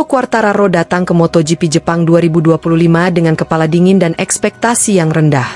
Quartararo datang ke MotoGP Jepang 2025 dengan kepala dingin dan ekspektasi yang rendah.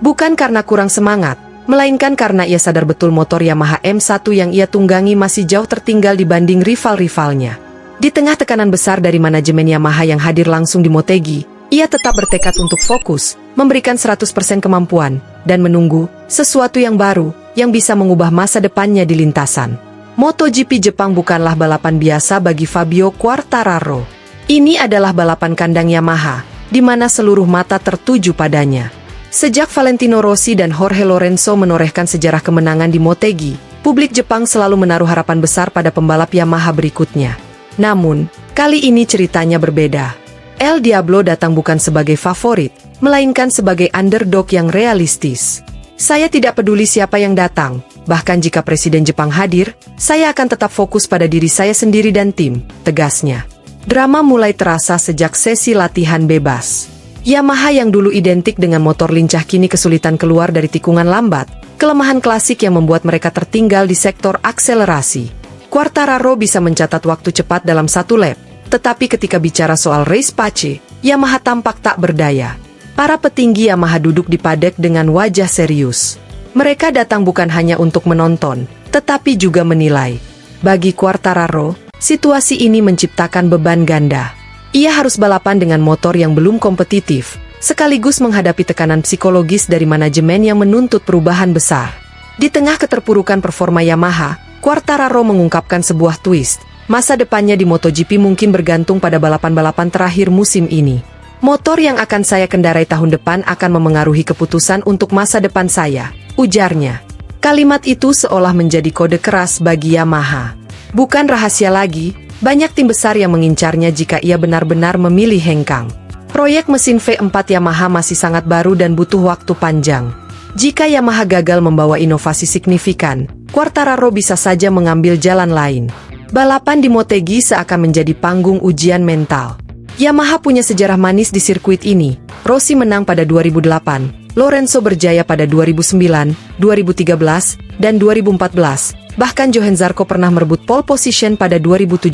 Bukan karena kurang semangat, melainkan karena ia sadar betul motor Yamaha M1 yang ia tunggangi masih jauh tertinggal dibanding rival-rivalnya. Di tengah tekanan besar dari manajemen Yamaha yang hadir langsung di Motegi, ia tetap bertekad untuk fokus, memberikan 100% kemampuan, dan menunggu sesuatu yang baru, yang bisa mengubah masa depannya di lintasan. MotoGP Jepang bukanlah balapan biasa bagi Fabio Quartararo. Ini adalah balapan kandang Yamaha, di mana seluruh mata tertuju padanya. Sejak Valentino Rossi dan Jorge Lorenzo menorehkan sejarah kemenangan di Motegi, publik Jepang selalu menaruh harapan besar pada pembalap Yamaha berikutnya. Namun, kali ini ceritanya berbeda. El Diablo datang bukan sebagai favorit, melainkan sebagai underdog yang realistis. Saya tidak peduli siapa yang datang, bahkan jika Presiden Jepang hadir, saya akan tetap fokus pada diri saya sendiri dan tim, tegasnya. Drama mulai terasa sejak sesi latihan bebas. Yamaha yang dulu identik dengan motor lincah kini kesulitan keluar dari tikungan lambat, kelemahan klasik yang membuat mereka tertinggal di sektor akselerasi. Quartararo bisa mencatat waktu cepat dalam satu lap, tetapi ketika bicara soal race pace, Yamaha tampak tak berdaya. Para petinggi Yamaha duduk di paddock dengan wajah serius. Mereka datang bukan hanya untuk menonton, tetapi juga menilai. Bagi Quartararo, situasi ini menciptakan beban ganda. Ia harus balapan dengan motor yang belum kompetitif, sekaligus menghadapi tekanan psikologis dari manajemen yang menuntut perubahan besar. Di tengah keterpurukan performa Yamaha, Quartararo mengungkapkan sebuah twist. Masa depannya di MotoGP mungkin bergantung pada balapan-balapan terakhir musim ini. Motor yang akan saya kendarai tahun depan akan memengaruhi keputusan untuk masa depan saya, ujarnya. Kalimat itu seolah menjadi kode keras bagi Yamaha. Bukan rahasia lagi, banyak tim besar yang mengincarnya jika ia benar-benar memilih hengkang. Proyek mesin V4 Yamaha masih sangat baru dan butuh waktu panjang. Jika Yamaha gagal membawa inovasi signifikan, Quartararo bisa saja mengambil jalan lain. Balapan di Motegi seakan menjadi panggung ujian mental. Yamaha punya sejarah manis di sirkuit ini. Rossi menang pada 2008, Lorenzo berjaya pada 2009, 2013, dan 2014. Bahkan Johann Zarco pernah merebut pole position pada 2017.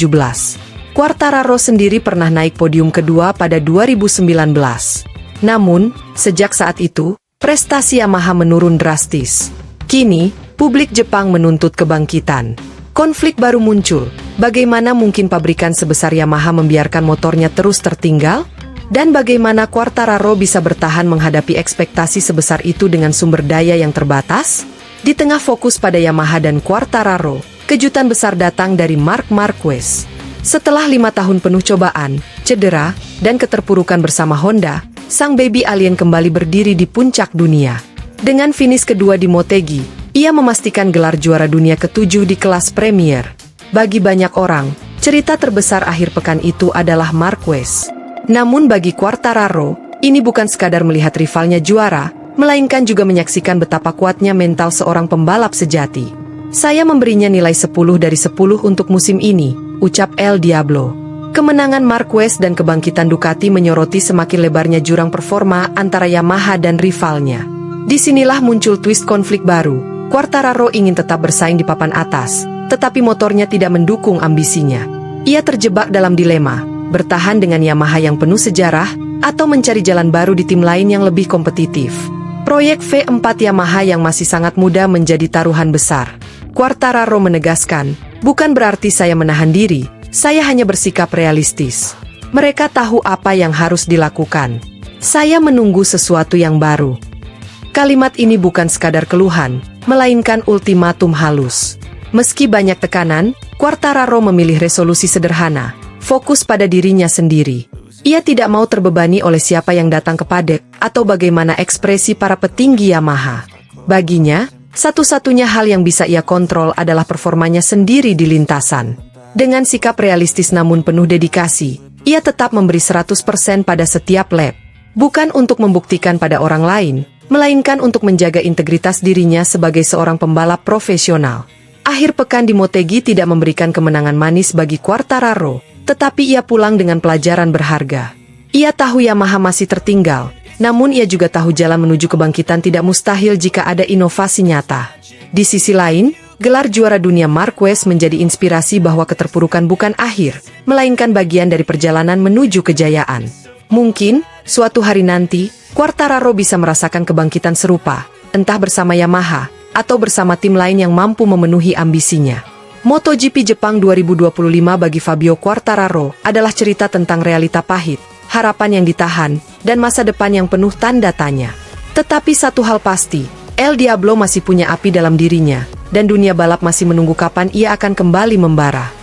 Quartararo sendiri pernah naik podium kedua pada 2019. Namun, sejak saat itu, prestasi Yamaha menurun drastis. Kini, publik Jepang menuntut kebangkitan. Konflik baru muncul. Bagaimana mungkin pabrikan sebesar Yamaha membiarkan motornya terus tertinggal? Dan bagaimana Quartararo bisa bertahan menghadapi ekspektasi sebesar itu dengan sumber daya yang terbatas? Di tengah fokus pada Yamaha dan Quartararo, kejutan besar datang dari Marc Marquez. Setelah 5 tahun penuh cobaan, cedera, dan keterpurukan bersama Honda, sang baby alien kembali berdiri di puncak dunia. Dengan finish kedua di Motegi, ia memastikan gelar juara dunia ke-7 di kelas Premier. Bagi banyak orang, cerita terbesar akhir pekan itu adalah Marquez. Namun bagi Quartararo, ini bukan sekadar melihat rivalnya juara, melainkan juga menyaksikan betapa kuatnya mental seorang pembalap sejati. Saya memberinya nilai 10 dari 10 untuk musim ini, ucap El Diablo. Kemenangan Marquez dan kebangkitan Ducati menyoroti semakin lebarnya jurang performa antara Yamaha dan rivalnya. Disinilah muncul twist konflik baru. Quartararo ingin tetap bersaing di papan atas, tetapi motornya tidak mendukung ambisinya. Ia terjebak dalam dilema, bertahan dengan Yamaha yang penuh sejarah, atau mencari jalan baru di tim lain yang lebih kompetitif. Proyek V4 Yamaha yang masih sangat muda menjadi taruhan besar. Quartararo menegaskan, bukan berarti saya menahan diri, saya hanya bersikap realistis. Mereka tahu apa yang harus dilakukan. Saya menunggu sesuatu yang baru. Kalimat ini bukan sekadar keluhan, melainkan ultimatum halus. Meski banyak tekanan, Quartararo memilih resolusi sederhana, fokus pada dirinya sendiri. Ia tidak mau terbebani oleh siapa yang datang ke paddock, atau bagaimana ekspresi para petinggi Yamaha. Baginya, satu-satunya hal yang bisa ia kontrol adalah performanya sendiri di lintasan. Dengan sikap realistis namun penuh dedikasi, ia tetap memberi 100% pada setiap lap. Bukan untuk membuktikan pada orang lain, melainkan untuk menjaga integritas dirinya sebagai seorang pembalap profesional. Akhir pekan di Motegi tidak memberikan kemenangan manis bagi Quartararo, tetapi ia pulang dengan pelajaran berharga. Ia tahu Yamaha masih tertinggal, namun ia juga tahu jalan menuju kebangkitan tidak mustahil jika ada inovasi nyata. Di sisi lain, Gelar juara dunia Marquez menjadi inspirasi bahwa keterpurukan bukan akhir, melainkan bagian dari perjalanan menuju kejayaan. Mungkin, suatu hari nanti, Quartararo bisa merasakan kebangkitan serupa, entah bersama Yamaha, atau bersama tim lain yang mampu memenuhi ambisinya. MotoGP Jepang 2025 bagi Fabio Quartararo adalah cerita tentang realita pahit, harapan yang ditahan, dan masa depan yang penuh tanda tanya. Tetapi satu hal pasti, El Diablo masih punya api dalam dirinya, dan dunia balap masih menunggu kapan ia akan kembali membara.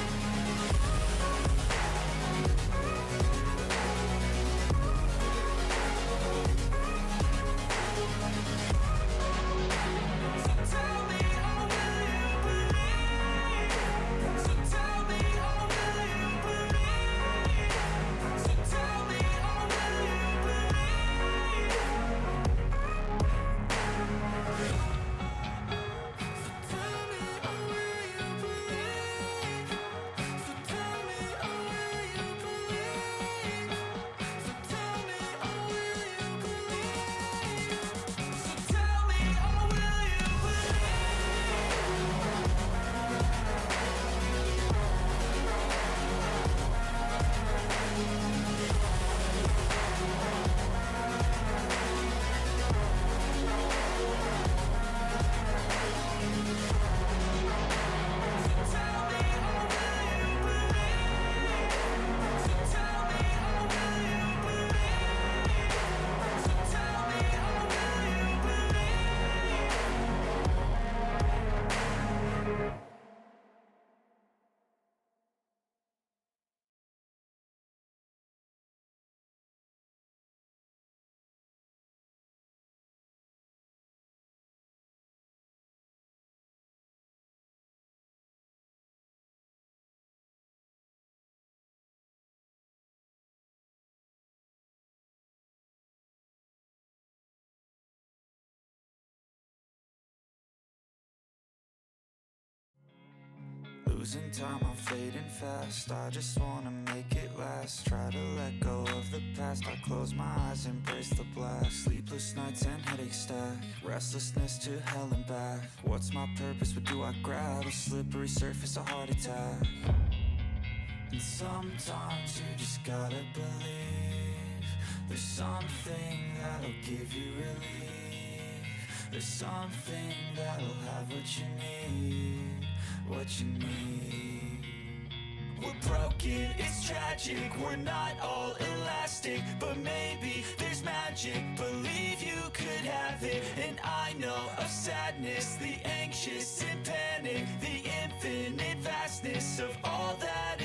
Losing time, I'm fading fast. I just wanna make it last. Try to let go of the past. I close my eyes, embrace the blast. Sleepless nights and headaches stack. Restlessness to hell and back. What's my purpose? What do I grab? A slippery surface, a heart attack. And sometimes you just gotta believe there's something that'll give you relief. There's something that'll have what you need. What you need. We're broken, it's tragic. We're not all elastic, but maybe there's magic. Believe you could have it. And I know of sadness, the anxious and panic, the infinite vastness of all that